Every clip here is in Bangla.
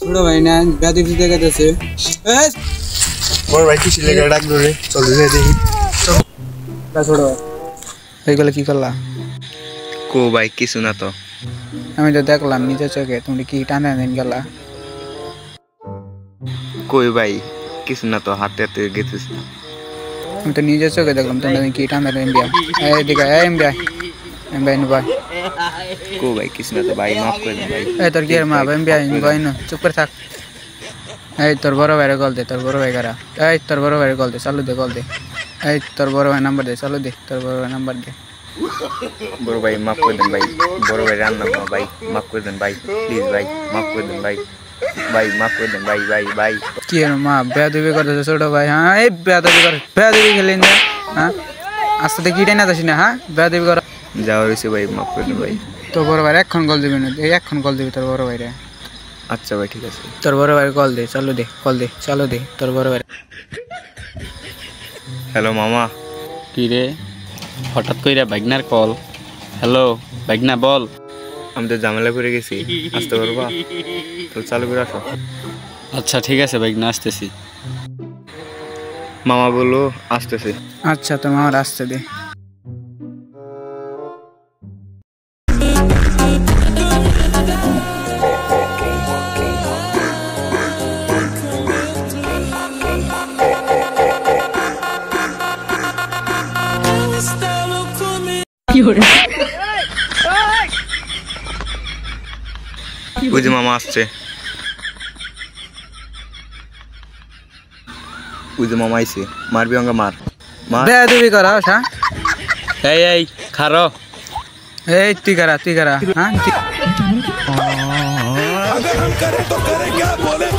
ছোট ভাই না বেয়াদবি দিতে গেছে বড় ভাই কি ছেলে গাড়ি ডাকলো রে চল দেখি ছোট এইগুলো কি করলা কো ভাই কিছু না তো আমি তো দেখলাম নিজের চোখে তুমি কি টানা দিন গেলা কই ভাই কিছু না তো হাতে হাতে গেতেছি আমি তো নিজের চোখে দেখলাম তোমরা কি টানা দিন বিয়া এই দিকে এমবিআই ভাই কো ভাই কিছু না তো ভাই মাফ করে দেন ভাই এই তোর কি এর মা এমবিআই নো চুপ করে থাক এই তোর বড় ভাইরে কল দে তোর বড় ভাই কারা এই তোর বড় ভাইরে কল দে চালু দে কল দে এই তোর বড় ভাই নাম্বার দে চালু দে তোর বড় ভাই নাম্বার দে বড় ভাই মাফ করে দেন ভাই বড় ভাই রান্না করো ভাই মাফ করে দেন ভাই প্লিজ ভাই মাফ করে দেন ভাই ভাই মাফ করে দেন ভাই ভাই ভাই কি এর মা বেয়াদবি করতেছে ছোট ভাই হ্যাঁ এই বেয়াদবি খেলেন না হ্যাঁ আস্তে কি টাইনা যাস না হ্যাঁ বেয়াদবি কর যাওয়া হয়েছে ভাই মাফ করে দেন ভাই তোর বড় ভাই এখন কল দিবি না এই এখন কল দিবি তোর বড় ভাইরে আচ্ছা ভাই ঠিক আছে তোর বড় ভাই কল দে চালু দে কল দে চালু দে তোর বড় ভাই হ্যালো মামা কি রে হঠাৎ কইরা বাইগনার কল হ্যালো বাইগনা বল আমি তো ঝামেলা করে গেছি আসতে পারবা তো চালু করে আসো আচ্ছা ঠিক আছে বাইগনা আসতেছি মামা বললো আসতেছে আচ্ছা তোর মামার আসতে দে ওই যে মামা আসছে ওই যে মামা আইছে মারবি অঙ্গা মার বেয়াদবি করা হ্যাঁ এই খারো এই তুই করা হ্যাঁ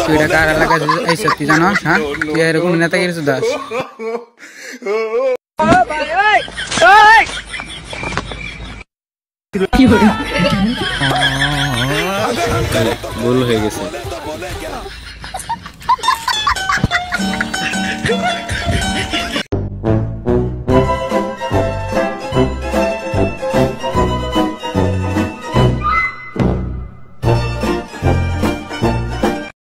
তুই কার এলাকা এইসব তুই জানো হ্যাঁ তুই এরকম নেতা কিছু দাস ভুল হয়ে গেছে